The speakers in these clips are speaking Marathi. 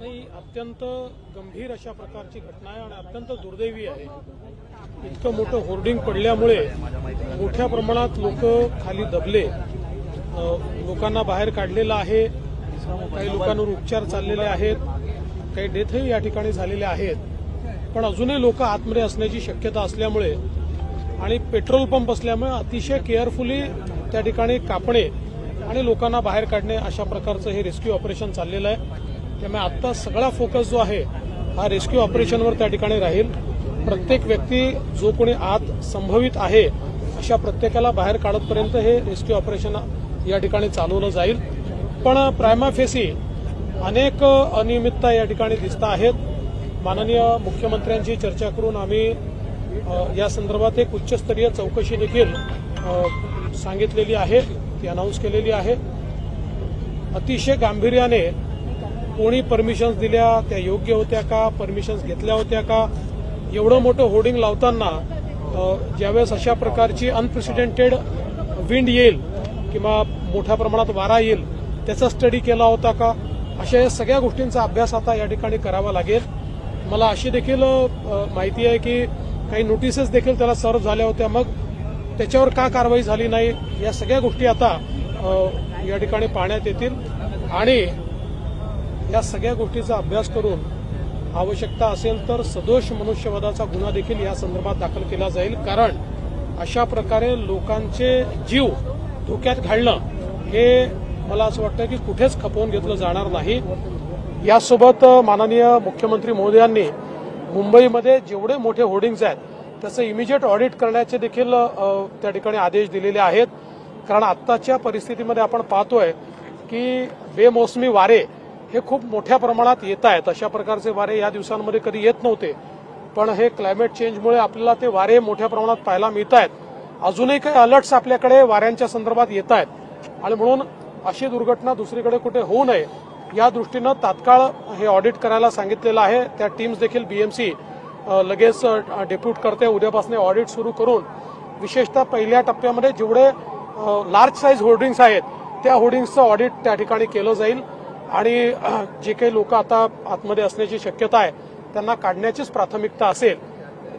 नाही, अत्यंत गंभीर अशा प्रकारची घटना आहे आणि अत्यंत दुर्दैवी आहे। इतकं मोठं होर्डिंग पडल्यामुळे मोठ्या प्रमाणात लोक खाली दबले, लोकांना बाहेर काढलेलं आहे। काही लोकांवर उपचार चाललेले आहेत, काही डेथही या ठिकाणी झालेले आहेत, पण अजूनही लोक आतमध्ये असण्याची शक्यता असल्यामुळे आणि पेट्रोल पंप असल्यामुळे अतिशय केअरफुली त्या ठिकाणी कापणे आणि लोकांना बाहेर काढणे अशा प्रकारचं हे रेस्क्यू ऑपरेशन चाललेलं आहे। त्यामुळे आता सगळा फोकस जो आहे हा रेस्क्यू ऑपरेशनवर त्या ठिकाणी राहील। प्रत्येक व्यक्ती जो कोणी आत संभवित आहे अशा प्रत्येकाला बाहेर काढतपर्यंत हे रेस्क्यू ऑपरेशन या ठिकाणी चालवलं जाईल। पण प्रायमा फेसी अनेक अनियमितता या ठिकाणी दिसत आहेत। माननीय मुख्यमंत्र्यांची चर्चा करून आम्ही या संदर्भात एक उच्चस्तरीय चौकशी देखील सांगितलेली आहे, ती अनाउन्स केलेली आहे। अतिशय गांभीर्याने कोणी परमिशन्स दिल्या, त्या योग्य होत्या का, परमिशन्स घेतल्या होत्या का, एवढं मोठं होर्डिंग लावताना ज्यावेळेस अशा प्रकारची अनप्रेसिडेंटेड विंड येईल किंवा मोठ्या प्रमाणात वारा येईल त्याचा स्टडी केला होता का, अशा या सगळ्या गोष्टींचा अभ्यास आता या ठिकाणी करावा लागेल। मला अशी देखील माहिती आहे की काही नोटिसेस देखील त्याला सर्व झाल्या होत्या, मग त्याच्यावर का कारवाई झाली नाही, या सगळ्या गोष्टी आता या ठिकाणी पाहण्यात येतील आणि या सगळ्या गोष्टीचा अभ्यास करून आवश्यकता असेल तर सदोष मनुष्यवधाचा गुन्हा देखील या संदर्भात दाखल केला जाईल। कारण अशा प्रकारे लोकांचे जीव धोक्यात घालणं हे मला असं वाटतं की कुठेच खपवून घेतलं जाणार नाही। यासोबत माननीय मुख्यमंत्री महोदयांनी मुंबईमध्ये जेवढे मोठे होर्डिंग्स आहेत त्याचं इमिजिएट ऑडिट करण्याचे देखील त्या ठिकाणी आदेश दिलेले आहेत। कारण आत्ताच्या परिस्थितीमध्ये आपण पाहतोय की बेमोसमी वारे हे खूप मोठ्या प्रमाणात येत आहेत। अशा प्रकारचे वारे या दिवसांमध्ये कधी येत नव्हते, पण हे क्लायमेट चेंजमुळे आपल्याला ते वारे मोठ्या प्रमाणात पाहायला मिळत आहेत। अजूनही काही अलर्ट्स आपल्याकडे वाऱ्यांच्या संदर्भात येत आहेत आणि म्हणून अशी दुर्घटना दुसरीकडे कुठे होऊ नये या दृष्टीनं तात्काळ हे ऑडिट करायला सांगितलेलं आहे। त्या टीम्स देखील बीएमसी लगेच डेप्यूट करते, उद्यापासून ऑडिट सुरू करून विशेषतः पहिल्या टप्प्यामध्ये जेवढे लार्ज साईज होर्डिंग्स आहेत त्या होर्डिंग्सचं ऑडिट त्या ठिकाणी केलं जाईल आणि जे काही लोक आता आतमध्ये असण्याची शक्यता आहे त्यांना काढण्याचीच प्राथमिकता असेल।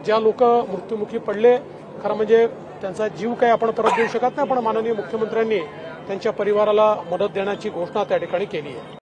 ज्या लोक मृत्युमुखी पडले, खरं म्हणजे त्यांचा जीव काही आपण परत देऊ शकत नाही, पण माननीय मुख्यमंत्र्यांनी त्यांच्या परिवाराला मदत देण्याची घोषणा त्या ठिकाणी केली आहे।